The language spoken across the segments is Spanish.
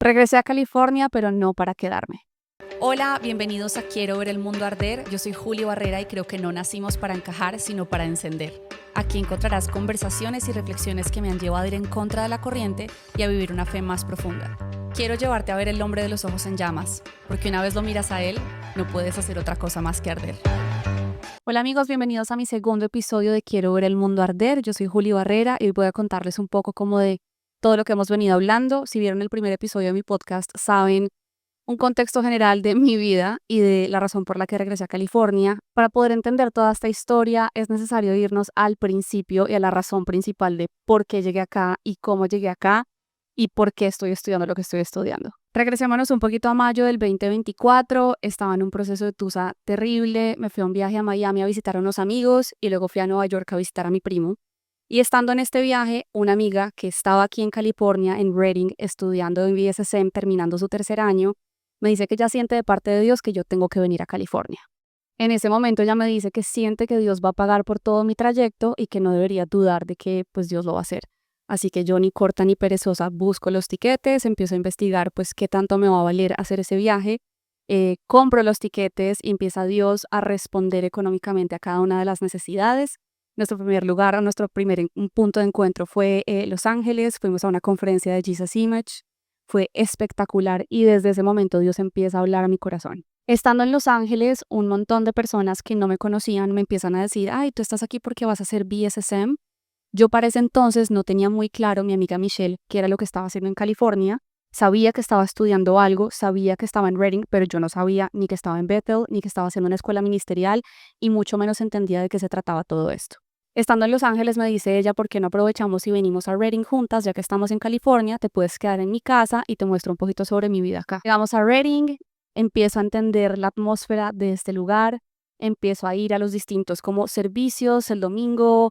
Regresé a California, pero no para quedarme. Hola, bienvenidos a Quiero ver el mundo arder. Yo soy Juli Barrera y creo que no nacimos para encajar, sino para encender. Aquí encontrarás conversaciones y reflexiones que me han llevado a ir en contra de la corriente y a vivir una fe más profunda. Quiero llevarte a ver el hombre de los ojos en llamas, porque una vez lo miras a él, no puedes hacer otra cosa más que arder. Hola amigos, bienvenidos a mi segundo episodio de Quiero ver el mundo arder. Yo soy Juli Barrera y hoy voy a contarles un poco como de todo lo que hemos venido hablando. Si vieron el primer episodio de mi podcast, saben un contexto general de mi vida y de la razón por la que regresé a California. Para poder entender toda esta historia es necesario irnos al principio y a la razón principal de por qué llegué acá y cómo llegué acá y por qué estoy estudiando lo que estoy estudiando. Regresémonos un poquito a mayo del 2024, estaba en un proceso de tusa terrible, me fui a un viaje a Miami a visitar a unos amigos y luego fui a Nueva York a visitar a mi primo. Y estando en este viaje, una amiga que estaba aquí en California, en Redding, estudiando en BSSM, terminando su tercer año, me dice que ya siente de parte de Dios que yo tengo que venir a California. En ese momento ella me dice que siente que Dios va a pagar por todo mi trayecto y que no debería dudar de que pues Dios lo va a hacer. Así que yo ni corta ni perezosa busco los tiquetes, empiezo a investigar pues qué tanto me va a valer hacer ese viaje, compro los tiquetes y empieza Dios a responder económicamente a cada una de las necesidades. Nuestro primer lugar, nuestro primer un punto de encuentro fue Los Ángeles, fuimos a una conferencia de Jesus Image. Fue espectacular y desde ese momento Dios empieza a hablar a mi corazón. Estando en Los Ángeles, un montón de personas que no me conocían me empiezan a decir, ay, tú estás aquí porque vas a hacer BSSM. Yo para ese entonces no tenía muy claro, mi amiga Michelle, qué era lo que estaba haciendo en California. Sabía que estaba estudiando algo, sabía que estaba en Redding, pero yo no sabía ni que estaba en Bethel, ni que estaba haciendo una escuela ministerial y mucho menos entendía de qué se trataba todo esto. Estando en Los Ángeles me dice ella, ¿por qué no aprovechamos y venimos a Redding juntas? Ya que estamos en California, te puedes quedar en mi casa y te muestro un poquito sobre mi vida acá. Llegamos a Redding, empiezo a entender la atmósfera de este lugar, empiezo a ir a los distintos como servicios el domingo,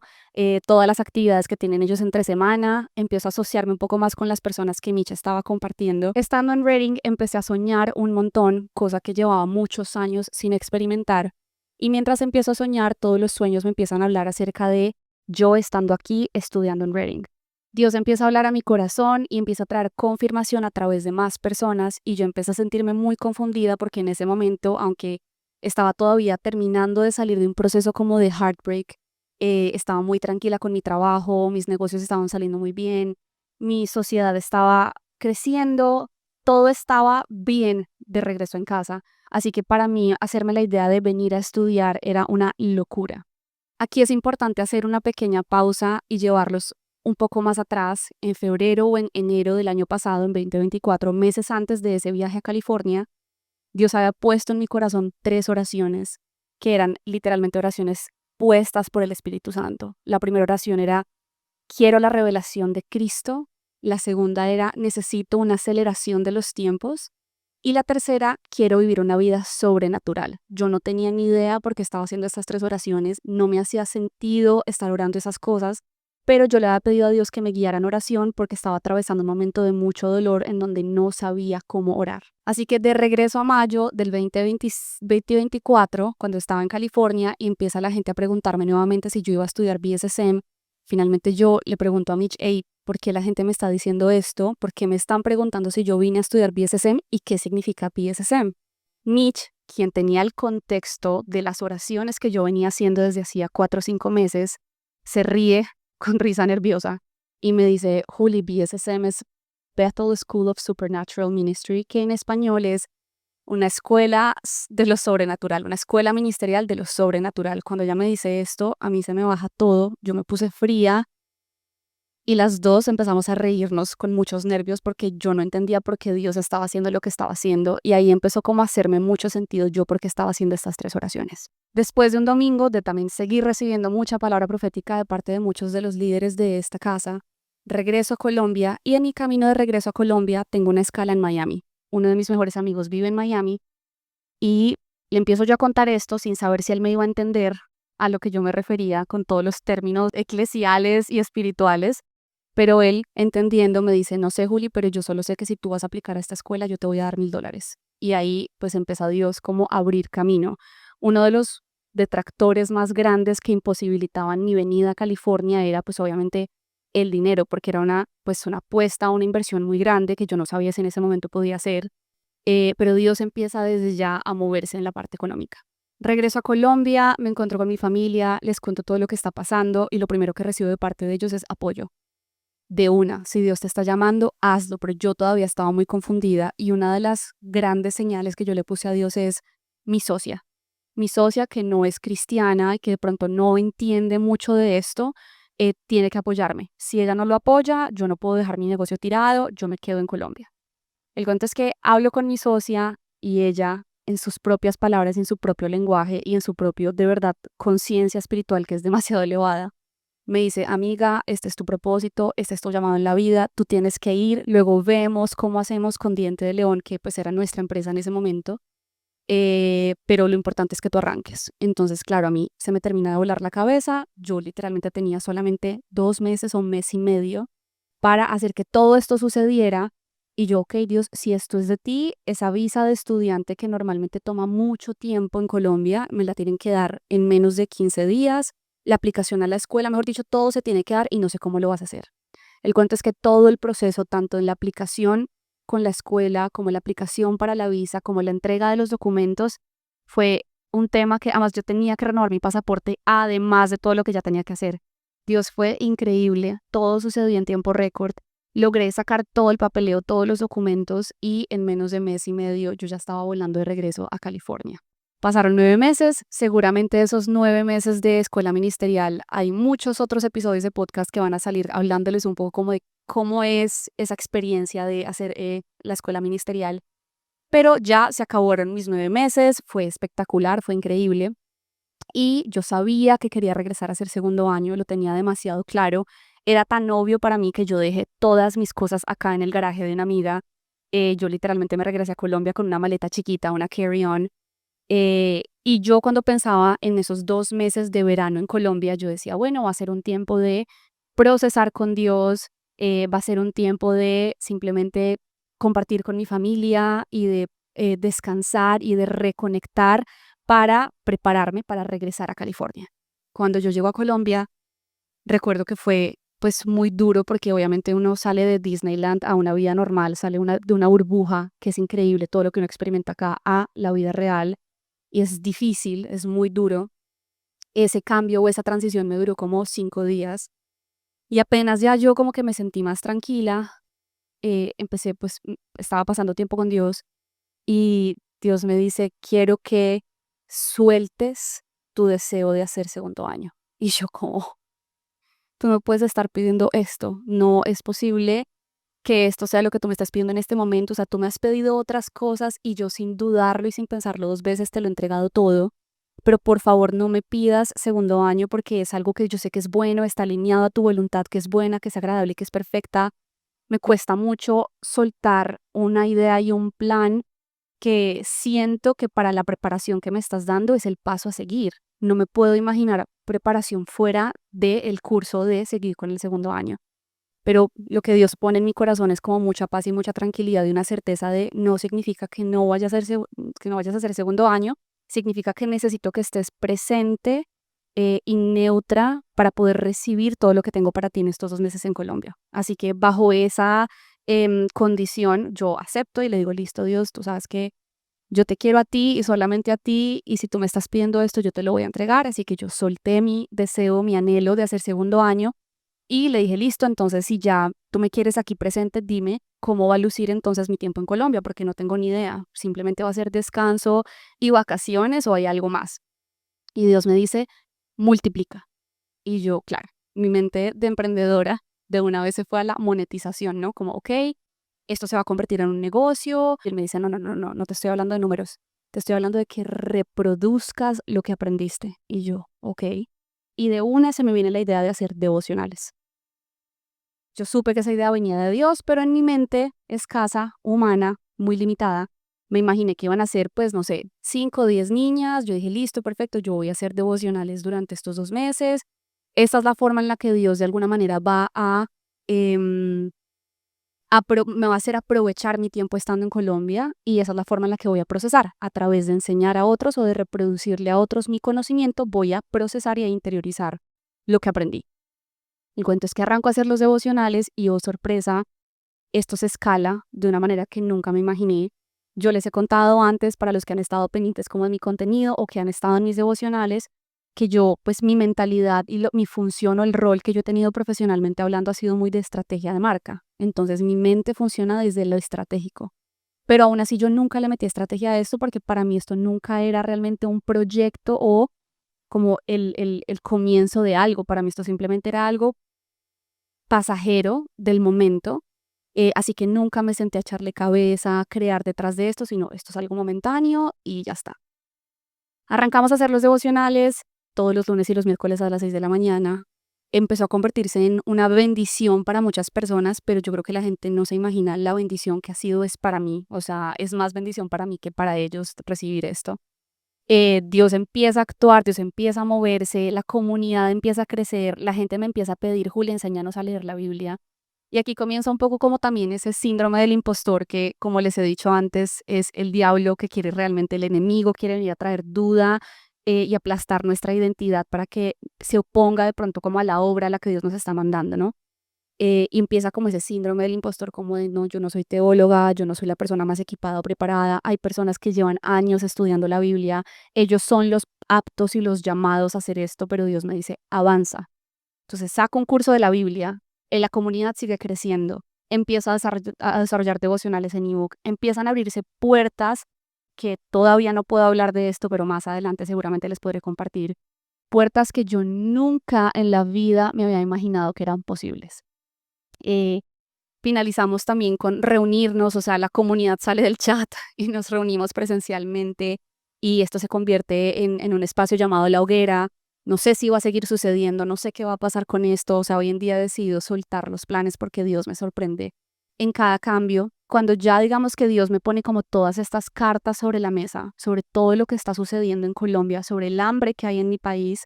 todas las actividades que tienen ellos entre semana, empiezo a asociarme un poco más con las personas que Micha estaba compartiendo. Estando en Redding empecé a soñar un montón, cosa que llevaba muchos años sin experimentar. Y mientras empiezo a soñar, todos los sueños me empiezan a hablar acerca de yo estando aquí estudiando en Redding. Dios empieza a hablar a mi corazón y empieza a traer confirmación a través de más personas y yo empecé a sentirme muy confundida porque en ese momento, aunque estaba todavía terminando de salir de un proceso como de heartbreak, estaba muy tranquila con mi trabajo, mis negocios estaban saliendo muy bien, mi sociedad estaba creciendo, todo estaba bien de regreso en casa. Así que para mí hacerme la idea de venir a estudiar era una locura. Aquí es importante hacer una pequeña pausa y llevarlos un poco más atrás, en febrero o en enero del año pasado, en 2024, meses antes de ese viaje a California, Dios había puesto en mi corazón 3 oraciones que eran literalmente oraciones puestas por el Espíritu Santo. La primera oración era, quiero la revelación de Cristo. La segunda era, necesito una aceleración de los tiempos. Y la tercera, quiero vivir una vida sobrenatural. Yo no tenía ni idea por qué estaba haciendo estas 3 oraciones, no me hacía sentido estar orando esas cosas, pero yo le había pedido a Dios que me guiara en oración porque estaba atravesando un momento de mucho dolor en donde no sabía cómo orar. Así que de regreso a mayo del 2024, cuando estaba en California y empieza la gente a preguntarme nuevamente si yo iba a estudiar BSSM, finalmente yo le pregunto a Mitch, hey, ¿por qué la gente me está diciendo esto? ¿Por qué me están preguntando si yo vine a estudiar BSSM y qué significa BSSM? Mitch, quien tenía el contexto de las oraciones que yo venía haciendo desde hacía 4 o 5 meses, se ríe con risa nerviosa y me dice, Juli, BSSM es Bethel School of Supernatural Ministry, que en español es una escuela de lo sobrenatural, una escuela ministerial de lo sobrenatural. Cuando ella me dice esto, a mí se me baja todo, yo me puse fría y las dos empezamos a reírnos con muchos nervios porque yo no entendía por qué Dios estaba haciendo lo que estaba haciendo y ahí empezó como a hacerme mucho sentido yo por qué estaba haciendo estas 3 oraciones. Después de un domingo de también seguir recibiendo mucha palabra profética de parte de muchos de los líderes de esta casa, regreso a Colombia y en mi camino de regreso a Colombia tengo una escala en Miami. Uno de mis mejores amigos vive en Miami y le empiezo yo a contar esto sin saber si él me iba a entender a lo que yo me refería con todos los términos eclesiales y espirituales. Pero él, entendiendo, me dice, no sé, Juli, pero yo solo sé que si tú vas a aplicar a esta escuela, yo te voy a dar $1,000. Y ahí, pues, empezó Dios como a abrir camino. Uno de los detractores más grandes que imposibilitaban mi venida a California era, pues, obviamente, el dinero, porque era una apuesta, una inversión muy grande que yo no sabía si en ese momento podía hacer, pero Dios empieza desde ya a moverse en la parte económica. Regreso a Colombia, me encuentro con mi familia, les cuento todo lo que está pasando y lo primero que recibo de parte de ellos es apoyo. De una, si Dios te está llamando, hazlo, pero yo todavía estaba muy confundida y una de las grandes señales que yo le puse a Dios es mi socia. Mi socia que no es cristiana y que de pronto no entiende mucho de esto, tiene que apoyarme. Si ella no lo apoya, yo no puedo dejar mi negocio tirado, yo me quedo en Colombia. El cuento es que hablo con mi socia y ella, en sus propias palabras, en su propio lenguaje y en su propio, de verdad, conciencia espiritual que es demasiado elevada, me dice, amiga, este es tu propósito, este es tu llamado en la vida, tú tienes que ir, luego vemos cómo hacemos con Diente de León, que pues era nuestra empresa en ese momento, pero lo importante es que tú arranques. Entonces, claro, a mí se me termina de volar la cabeza, yo literalmente tenía solamente 2 meses o un mes y medio para hacer que todo esto sucediera. Y yo, ok, Dios, si esto es de ti, esa visa de estudiante que normalmente toma mucho tiempo en Colombia, me la tienen que dar en menos de 15 días. La aplicación a la escuela, mejor dicho, todo se tiene que dar y no sé cómo lo vas a hacer. El cuento es que todo el proceso, tanto en la aplicación con la escuela, como la aplicación para la visa, como la entrega de los documentos, fue un tema que además yo tenía que renovar mi pasaporte, además de todo lo que ya tenía que hacer. Dios fue increíble, todo sucedió en tiempo récord. Logré sacar todo el papeleo, todos los documentos y en menos de mes y medio yo ya estaba volando de regreso a California. Pasaron 9 meses, seguramente esos 9 meses de escuela ministerial, hay muchos otros episodios de podcast que van a salir hablándoles un poco como de cómo es esa experiencia de hacer la escuela ministerial. Pero ya se acabaron mis 9 meses, fue espectacular, fue increíble. Y yo sabía que quería regresar a hacer segundo año, lo tenía demasiado claro. Era tan obvio para mí que yo dejé todas mis cosas acá en el garaje de una amiga. Yo literalmente me regresé a Colombia con una maleta chiquita, una carry-on. Y yo cuando pensaba en esos 2 meses de verano en Colombia, yo decía, bueno, va a ser un tiempo de procesar con Dios, va a ser un tiempo de simplemente compartir con mi familia y de descansar y de reconectar para prepararme para regresar a California. Cuando yo llego a Colombia, recuerdo que fue pues muy duro porque obviamente uno sale de Disneyland a una vida normal, sale de una burbuja que es increíble todo lo que uno experimenta acá a la vida real y es difícil, es muy duro. Ese cambio o esa transición me duró como 5 días y apenas ya yo como que me sentí más tranquila, empecé pues estaba pasando tiempo con Dios y Dios me dice, quiero que sueltes tu deseo de hacer segundo año. Y yo como, tú no puedes estar pidiendo esto, no es posible que esto sea lo que tú me estás pidiendo en este momento, o sea, tú me has pedido otras cosas y yo sin dudarlo y sin pensarlo 2 veces te lo he entregado todo, pero por favor no me pidas segundo año porque es algo que yo sé que es bueno, está alineado a tu voluntad, que es buena, que es agradable y que es perfecta. Me cuesta mucho soltar una idea y un plan que siento que para la preparación que me estás dando es el paso a seguir. No me puedo imaginar preparación fuera del curso de seguir con el segundo año. Pero lo que Dios pone en mi corazón es como mucha paz y mucha tranquilidad y una certeza de no significa que no vayas a hacer, que no vayas a hacer segundo año, significa que necesito que estés presente y neutra para poder recibir todo lo que tengo para ti en estos 2 meses en Colombia. Así que bajo esa condición yo acepto y le digo, listo Dios, tú sabes que yo te quiero a ti y solamente a ti y si tú me estás pidiendo esto yo te lo voy a entregar. Así que yo solté mi deseo, mi anhelo de hacer segundo año y le dije, listo, entonces si ya tú me quieres aquí presente, dime cómo va a lucir entonces mi tiempo en Colombia, porque no tengo ni idea. Simplemente va a ser descanso y vacaciones o hay algo más. Y Dios me dice, multiplica. Y yo, claro, mi mente de emprendedora de una vez se fue a la monetización, ¿no? Como, ok, esto se va a convertir en un negocio. Y él me dice, no, no, no, no, no te estoy hablando de números. Te estoy hablando de que reproduzcas lo que aprendiste. Y yo, ok. Y de una se me viene la idea de hacer devocionales. Yo supe que esa idea venía de Dios, pero en mi mente escasa, humana, muy limitada, me imaginé que iban a ser, pues, no sé, 5 o 10 niñas. Yo dije, listo, perfecto, yo voy a hacer devocionales durante estos 2 meses. Esta es la forma en la que Dios de alguna manera va em, me va a hacer aprovechar mi tiempo estando en Colombia y esa es la forma en la que voy a procesar. A través de enseñar a otros o de reproducirle a otros mi conocimiento, voy a procesar y a interiorizar lo que aprendí. El cuento es que arranco a hacer los devocionales y, oh sorpresa, esto se escala de una manera que nunca me imaginé. Yo les he contado antes, para los que han estado pendientes como de mi contenido o que han estado en mis devocionales, que yo, pues mi mentalidad y mi función o el rol que yo he tenido profesionalmente hablando ha sido muy de estrategia de marca. Entonces mi mente funciona desde lo estratégico. Pero aún así yo nunca le metí estrategia a esto porque para mí esto nunca era realmente un proyecto o como el comienzo de algo. Para mí esto simplemente era algo pasajero del momento. Así que nunca me senté a echarle cabeza, a crear detrás de esto, sino esto es algo momentáneo y ya está. Arrancamos a hacer los devocionales todos los lunes y los miércoles a las 6 de la mañana. Empezó a convertirse en una bendición para muchas personas, pero yo creo que la gente no se imagina la bendición que ha sido es para mí. O sea, es más bendición para mí que para ellos recibir esto. Dios empieza a actuar, Dios empieza a moverse, la comunidad empieza a crecer, la gente me empieza a pedir, Julia, enséñanos a leer la Biblia. Y aquí comienza un poco como también ese síndrome del impostor que, como les he dicho antes, es el diablo que quiere realmente, el enemigo quiere venir a traer duda y aplastar nuestra identidad para que se oponga de pronto como a la obra a la que Dios nos está mandando, ¿no? Y empieza como ese síndrome del impostor, como de no, yo no soy teóloga, yo no soy la persona más equipada o preparada. Hay personas que llevan años estudiando la Biblia, ellos son los aptos y los llamados a hacer esto, pero Dios me dice, avanza. Entonces saco un curso de la Biblia, la comunidad sigue creciendo, empiezo a desarrollar devocionales en ebook, empiezan a abrirse puertas que todavía no puedo hablar de esto, pero más adelante seguramente les podré compartir, puertas que yo nunca en la vida me había imaginado que eran posibles. Eh, Finalizamos también con reunirnos, o sea, la comunidad sale del chat y nos reunimos presencialmente y esto se convierte en un espacio llamado La Hoguera. No sé si va a seguir sucediendo, no sé qué va a pasar con esto, o sea, hoy en día he decidido soltar los planes porque Dios me sorprende en cada cambio. Cuando ya digamos que Dios me pone como todas estas cartas sobre la mesa, sobre todo lo que está sucediendo en Colombia, sobre el hambre que hay en mi país,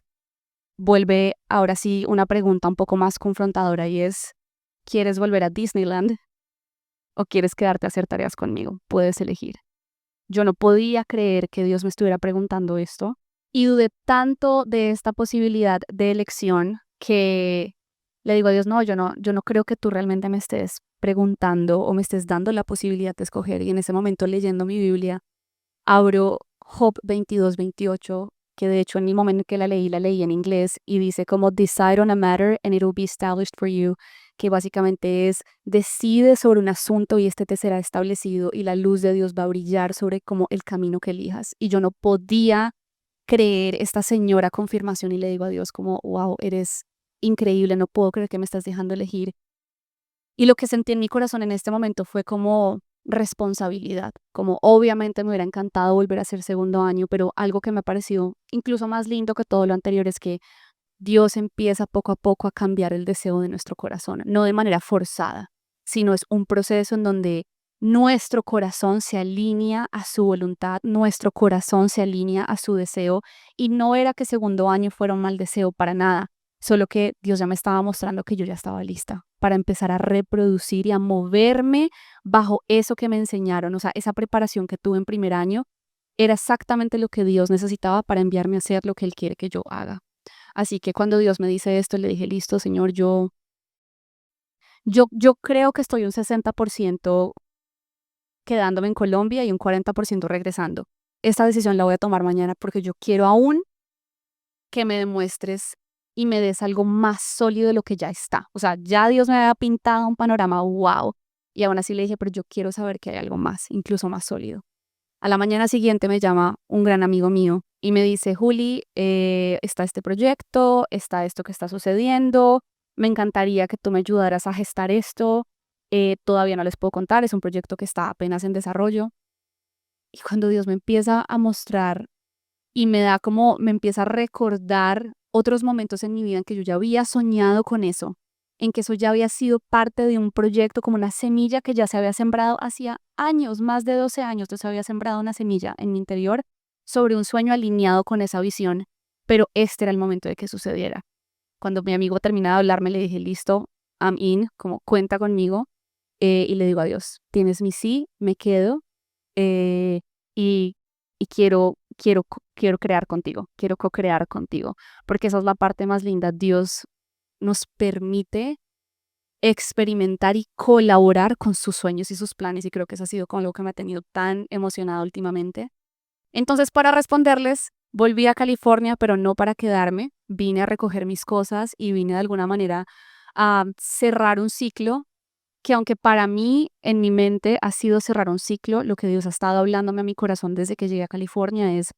vuelve ahora sí una pregunta un poco más confrontadora y es, ¿quieres volver a Disneyland o quieres quedarte a hacer tareas conmigo? Puedes elegir. Yo no podía creer que Dios me estuviera preguntando esto y dudé tanto de esta posibilidad de elección que le digo a Dios, no, yo no creo que tú realmente me estés preguntando o me estés dando la posibilidad de escoger. Y en ese momento, leyendo mi Biblia, abro Job 22:28, que de hecho en el momento en que la leí en inglés y dice como decide on a matter and it will be established for you, que básicamente es decide sobre un asunto y este te será establecido y la luz de Dios va a brillar sobre como el camino que elijas. Y yo no podía creer esta señora confirmación y le digo a Dios como, wow, eres increíble, no puedo creer que me estás dejando elegir. Y lo que sentí en mi corazón en este momento fue como responsabilidad, como obviamente me hubiera encantado volver a hacer segundo año, pero algo que me ha parecido incluso más lindo que todo lo anterior es que Dios empieza poco a poco a cambiar el deseo de nuestro corazón, no de manera forzada, sino es un proceso en donde nuestro corazón se alinea a su voluntad, nuestro corazón se alinea a su deseo y no era que segundo año fuera un mal deseo para nada, solo que Dios ya me estaba mostrando que yo ya estaba lista para empezar a reproducir y a moverme bajo eso que me enseñaron, o sea, esa preparación que tuve en primer año era exactamente lo que Dios necesitaba para enviarme a hacer lo que Él quiere que yo haga. Así que cuando Dios me dice esto, le dije, listo, Señor, yo creo que estoy un 60% quedándome en Colombia y un 40% regresando. Esta decisión la voy a tomar mañana porque yo quiero aún que me demuestres y me des algo más sólido de lo que ya está. O sea, ya Dios me había pintado un panorama, wow. Y aún así le dije, pero yo quiero saber que hay algo más, incluso más sólido. A la mañana siguiente me llama un gran amigo mío y me dice, Juli, está este proyecto, está esto que está sucediendo, me encantaría que tú me ayudaras a gestar esto, todavía no les puedo contar, es un proyecto que está apenas en desarrollo. Y cuando Dios me empieza a mostrar y me da como, me empieza a recordar otros momentos en mi vida en que yo ya había soñado con eso, en que eso ya había sido parte de un proyecto, como una semilla que ya se había sembrado hacía años, más de 12 años, se había sembrado una semilla en mi interior sobre un sueño alineado con esa visión, pero este era el momento de que sucediera. Cuando mi amigo terminaba de hablarme, le dije, listo, I'm in, como cuenta conmigo, y le digo adiós, tienes mi sí, me quedo, eh, y, y quiero crear contigo, quiero co-crear contigo, porque esa es la parte más linda. Dios nos permite experimentar y colaborar con sus sueños y sus planes, y creo que eso ha sido como algo que me ha tenido tan emocionada últimamente. Entonces, para responderles, volví a California, pero no para quedarme. Vine a recoger mis cosas y vine de alguna manera a cerrar un ciclo que, aunque para mí, en mi mente, ha sido cerrar un ciclo, lo que Dios ha estado hablándome a mi corazón desde que llegué a California es: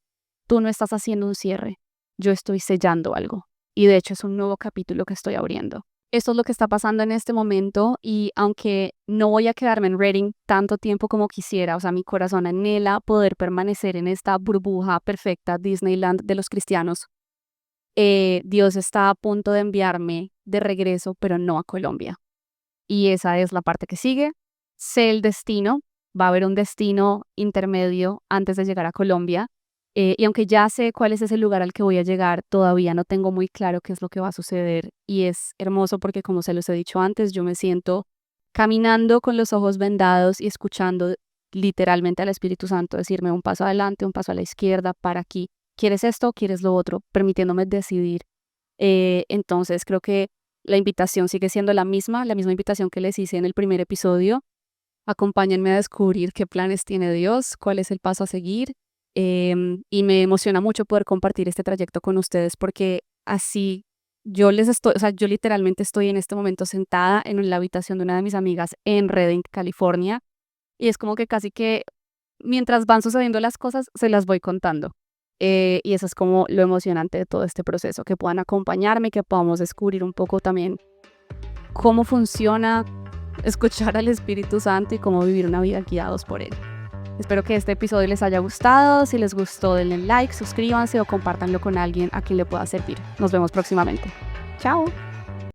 tú no estás haciendo un cierre, yo estoy sellando algo. Y de hecho es un nuevo capítulo que estoy abriendo. Esto es lo que está pasando en este momento, y aunque no voy a quedarme en Redding tanto tiempo como quisiera, o sea, mi corazón anhela poder permanecer en esta burbuja perfecta Disneyland de los cristianos, Dios está a punto de enviarme de regreso, pero no a Colombia. Y esa es la parte que sigue. Sé el destino, va a haber un destino intermedio antes de llegar a Colombia. Y aunque ya sé cuál es ese lugar al que voy a llegar, todavía no tengo muy claro qué es lo que va a suceder. Y es hermoso porque, como se los he dicho antes, yo me siento caminando con los ojos vendados y escuchando literalmente al Espíritu Santo decirme un paso adelante, un paso a la izquierda, para aquí. ¿Quieres esto? ¿Quieres lo otro? Permitiéndome decidir. Entonces creo que la invitación sigue siendo la misma invitación que les hice en el primer episodio. Acompáñenme a descubrir qué planes tiene Dios, cuál es el paso a seguir. Y me emociona mucho poder compartir este trayecto con ustedes, porque así yo literalmente estoy en este momento sentada en la habitación de una de mis amigas en Redding, California, y es como que casi que mientras van sucediendo las cosas se las voy contando. Y eso es como lo emocionante de todo este proceso, que puedan acompañarme, que podamos descubrir un poco también cómo funciona escuchar al Espíritu Santo y cómo vivir una vida guiados por Él. Espero que este episodio les haya gustado. Si les gustó, denle like, suscríbanse o compártanlo con alguien a quien le pueda servir. Nos vemos próximamente. Chao.